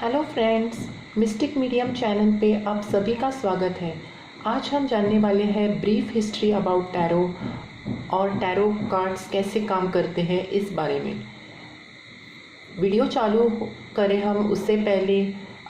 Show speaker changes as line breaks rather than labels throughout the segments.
Hello friends, mistake medium channel पे आप सभी का स्वागत है। आज हम जानने वाले हैं ब्रीफ हिस्ट्री अबाउट टैरो और टैरो कार्ड्स कैसे काम करते हैं इस बारे में। वीडियो चालू करें हम उससे पहले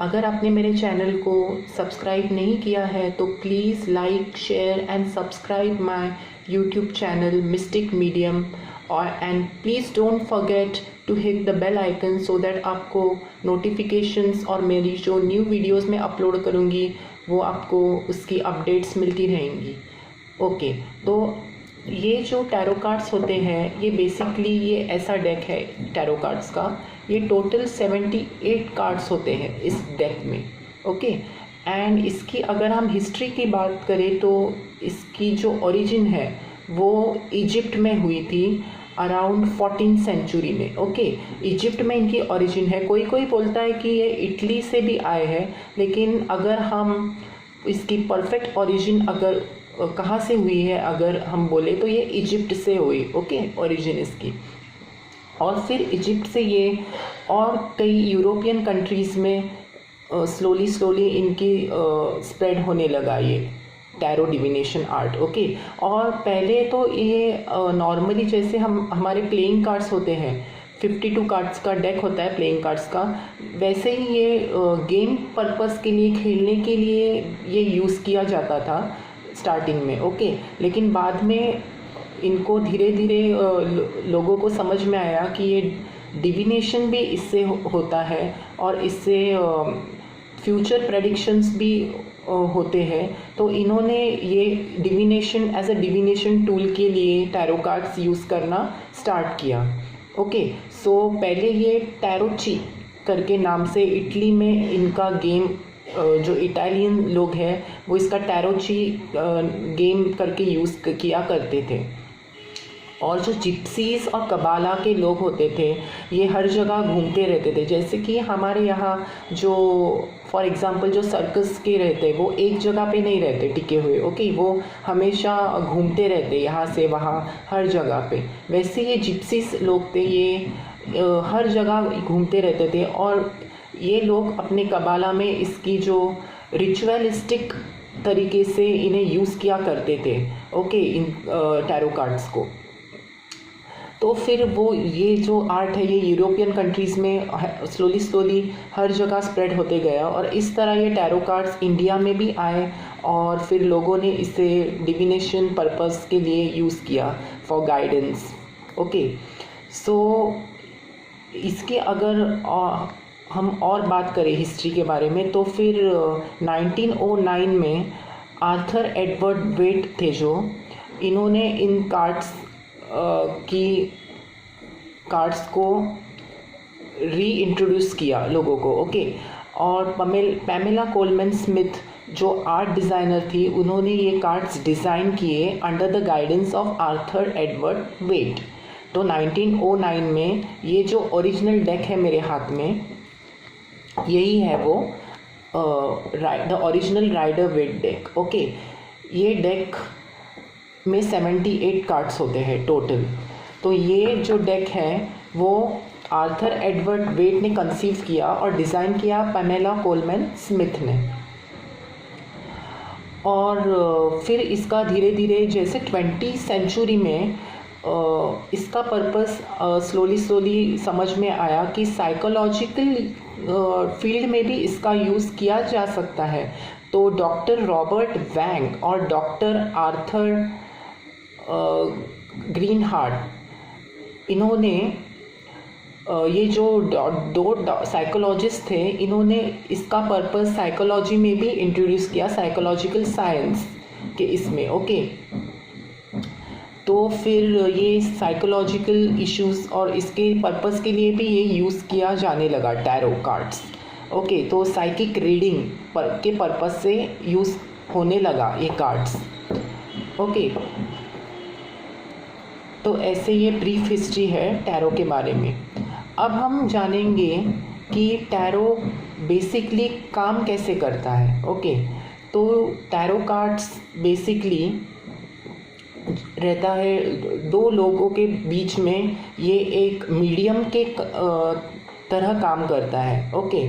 अगर आपने मेरे चैनल को सब्सक्राइब नहीं किया है तो please like, share and subscribe my YouTube channel mystic medium और and please don't forget to hit the bell icon so that आपको नोटिफिकेशंस और मेरी जो न्यू वीडियोस मैं अपलोड करूँगी वो आपको उसकी अपडेट्स मिलती रहेंगी। ओके, तो ये जो टैरो कार्ड्स होते हैं ये बेसिकली ये ऐसा डेक है टैरो कार्ड्स का। ये टोटल 78 कार्ड्स होते हैं इस डेक में। ओके, एंड इसकी अगर हम हिस्ट्री की बात करें तो इसकी जो ओरिजिन है वो इजिप्ट में हुई थी अराउंड 14th सेंचुरी में। ओके, इजिप्ट में इनकी ओरिजिन है। कोई कोई बोलता है कि ये इटली से भी आए हैं, लेकिन अगर हम इसकी परफेक्ट ओरिजिन अगर कहाँ से हुई है अगर हम बोले तो ये इजिप्ट से हुई। ओके, ओरिजिन इसकी। और फिर इजिप्ट से ये और कई यूरोपियन कंट्रीज़ में स्लोली इनकी स्प्रेड होने लगा ये टैरो डिविनेशन आर्ट। ओके, और पहले तो ये नॉर्मली जैसे हमारे प्लेइंग कार्ड्स होते हैं, 52 कार्ड्स का डेक होता है प्लेइंग कार्ड्स का, वैसे ही ये गेम पर्पस के लिए खेलने के लिए ये यूज़ किया जाता था स्टार्टिंग में। ओके, लेकिन बाद में इनको धीरे धीरे लोगों को समझ में आया कि ये डिविनेशन भी इससे होता है और इससे फ्यूचर प्रेडिक्शंस भी होते हैं। तो इन्होंने ये divination as a divination tool के लिए टैरो कार्ड्स यूज़ करना स्टार्ट किया। ओके, सो पहले ये टैरोची करके नाम से इटली में इनका गेम, जो इटालियन लोग हैं वो इसका टैरोची गेम करके यूज़ किया करते थे। और जो जिप्सीज़ और कबाला के लोग होते थे ये हर जगह घूमते रहते थे। जैसे कि हमारे यहाँ जो फॉर एग्ज़ाम्पल जो सर्कस के रहते वो एक जगह पे नहीं रहते टिके हुए। ओके, वो हमेशा घूमते रहते यहाँ से वहाँ हर जगह पे। वैसे ये जिप्सीज़ लोग थे, ये हर जगह घूमते रहते थे और ये लोग अपने कबाला में इसकी जो रिचुअलिस्टिक तरीके से इन्हें यूज़ किया करते थे। ओके, इन टैरो कार्ड्स को। तो फिर वो ये जो आर्ट है ये यूरोपियन कंट्रीज़ में स्लोली हर जगह स्प्रेड होते गया और इस तरह ये टैरो कार्ड्स इंडिया में भी आए और फिर लोगों ने इसे डिविनेशन पर्पस के लिए यूज़ किया फॉर गाइडेंस। ओके, सो इसके अगर हम और बात करें हिस्ट्री के बारे में तो फिर 1909 में आर्थर एडवर्ड वेट थे जो इन्होंने इन कार्ड्स को री इंट्रोड्यूस किया लोगों को। ओके, और पैमेला कोलमैन स्मिथ जो आर्ट डिज़ाइनर थी उन्होंने ये कार्ड्स डिज़ाइन किए under the guidance of Arthur Edward Waite. तो 1909 में ये जो ओरिजिनल डेक है मेरे हाथ में यही है वो the original Rider Waite deck. Okay, ये डेक में 78 कार्ड्स होते हैं टोटल। तो ये जो डेक है वो आर्थर एडवर्ड वेट ने कंसीव किया और डिज़ाइन किया पैमेला कोलमैन स्मिथ ने। और फिर इसका धीरे धीरे जैसे 20th सेंचुरी में इसका पर्पस स्लोली समझ में आया कि साइकोलॉजिकल फील्ड में भी इसका यूज़ किया जा सकता है। तो डॉक्टर रॉबर्ट वैंग और डॉक्टर आर्थर ग्रीन हार्ट इन्होंने ये जो दो साइकोलॉजिस्ट थे इन्होंने इसका पर्पस साइकोलॉजी में भी इंट्रोड्यूस किया, साइकोलॉजिकल साइंस के इसमें। ओके, तो फिर ये साइकोलॉजिकल इश्यूज और इसके पर्पस के लिए भी ये यूज़ किया जाने लगा टैरो कार्ड्स। ओके, तो साइकिक रीडिंग के पर्पस से यूज़ होने लगा ये कार्ड्स। ओके, तो ऐसे ये ब्रीफ हिस्ट्री है टैरो के बारे में। अब हम जानेंगे कि टैरो बेसिकली काम कैसे करता है। ओके, तो टैरो कार्ड्स बेसिकली रहता है दो लोगों के बीच में, ये एक मीडियम के तरह काम करता है। ओके,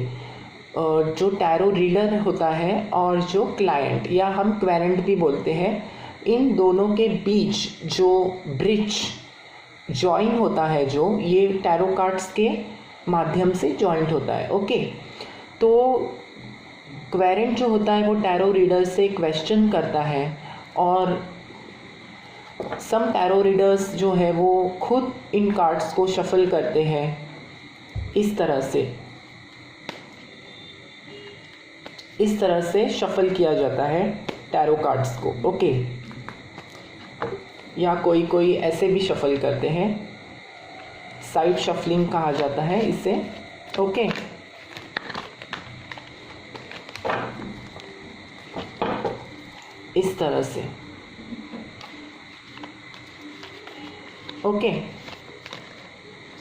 जो टैरो रीडर होता है और जो क्लाइंट या हम क्वेरेंट भी बोलते हैं, इन दोनों के बीच जो ब्रिज जॉइन होता है, जो ये टैरो कार्ड्स के माध्यम से जॉइंट होता है। ओके, तो क्वेरेंट जो होता है वो टैरो रीडर से क्वेश्चन करता है और सम टैरो रीडर्स जो है वो खुद इन कार्ड्स को शफल करते हैं। इस तरह से शफल किया जाता है टैरो कार्ड्स को। ओके, या कोई ऐसे भी शफल करते हैं, साइड शफलिंग कहा जाता है इसे। ओके, इस तरह से। ओके,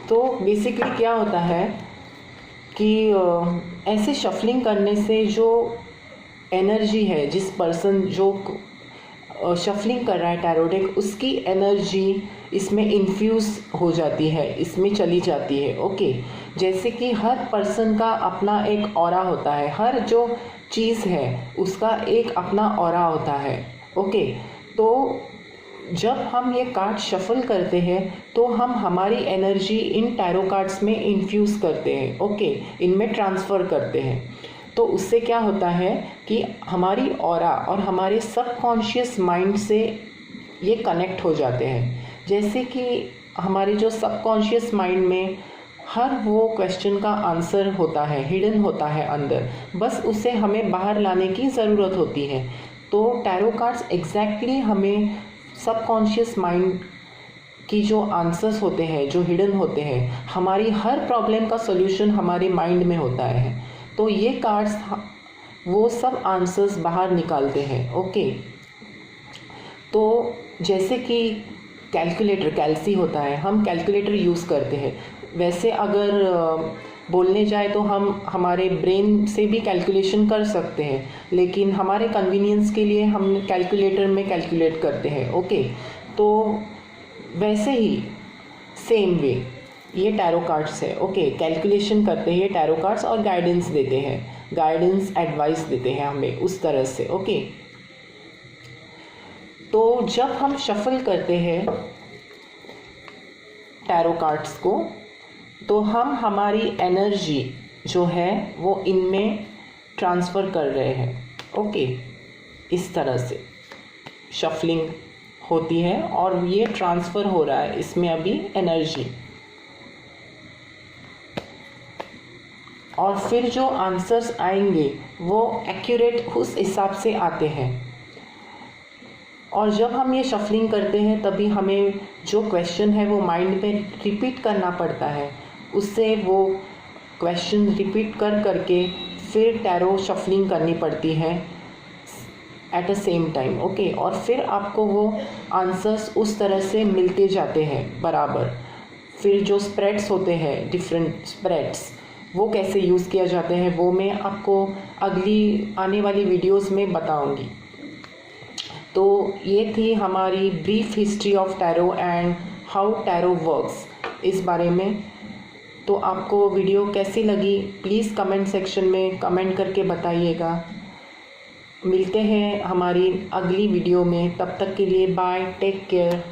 तो बेसिकली क्या होता है कि ऐसे शफलिंग करने से जो एनर्जी है, जिस पर्सन जो शफलिंग कर रहा है टैरो डेक, उसकी एनर्जी इसमें इन्फ्यूज़ हो जाती है, इसमें चली जाती है। ओके, जैसे कि हर पर्सन का अपना एक ऑरा होता है, हर जो चीज़ है उसका एक अपना ऑरा होता है। ओके, तो जब हम ये कार्ड शफल करते हैं तो हम हमारी एनर्जी इन टैरो कार्ड्स में इन्फ्यूज़ करते हैं। ओके, इनमें ट्रांसफ़र करते हैं। तो उससे क्या होता है कि हमारी ऑरा और हमारे सबकॉन्शियस माइंड से ये कनेक्ट हो जाते हैं। जैसे कि हमारे जो सबकॉन्शियस माइंड में हर वो क्वेश्चन का आंसर होता है, हिडन होता है अंदर, बस उसे हमें बाहर लाने की ज़रूरत होती है। तो टैरो कार्ड्स एग्जैक्टली हमें सबकॉन्शियस माइंड की जो आंसर्स होते हैं, जो हिडन होते हैं, हमारी हर प्रॉब्लम का सॉल्यूशन हमारे माइंड में होता है। तो ये कार्ड्स वो सब आंसर्स बाहर निकालते हैं। ओके, तो जैसे कि कैलकुलेटर, कैल्सी होता है, हम कैलकुलेटर यूज़ करते हैं। वैसे अगर बोलने जाए तो हम हमारे ब्रेन से भी कैलकुलेशन कर सकते हैं, लेकिन हमारे कन्वीनियंस के लिए हम कैलकुलेटर में कैलकुलेट करते हैं। ओके, तो वैसे ही सेम वे ये टैरो कार्ड्स है। ओके, कैलकुलेशन करते हैं ये टैरो कार्ड्स और गाइडेंस देते हैं, गाइडेंस एडवाइस देते हैं हमें उस तरह से। ओके, तो जब हम शफल करते हैं टैरो कार्ड्स को तो हम हमारी एनर्जी जो है वो इनमें ट्रांसफ़र कर रहे हैं। ओके, इस तरह से शफलिंग होती है और ये ट्रांसफ़र हो रहा है इसमें अभी एनर्जी, और फिर जो आंसर्स आएंगे वो एक्यूरेट उस हिसाब से आते हैं। और जब हम ये शफलिंग करते हैं तभी हमें जो क्वेश्चन है वो माइंड में रिपीट करना पड़ता है, उससे वो क्वेश्चन रिपीट करके फिर टैरो शफलिंग करनी पड़ती है at a same time. Okay, और फिर आपको वो आंसर्स उस तरह से मिलते जाते हैं बराबर। फिर जो स्प्रेड्स होते हैं, डिफरेंट स्प्रेड्स, वो कैसे यूज़ किया जाते हैं वो मैं आपको अगली आने वाली वीडियोस में बताऊंगी। तो ये थी हमारी brief history of tarot and how tarot works इस बारे में। तो आपको वीडियो कैसी लगी प्लीज़ कमेंट सेक्शन में कमेंट करके बताइएगा। मिलते हैं हमारी अगली वीडियो में, तब तक के लिए बाय, टेक केयर।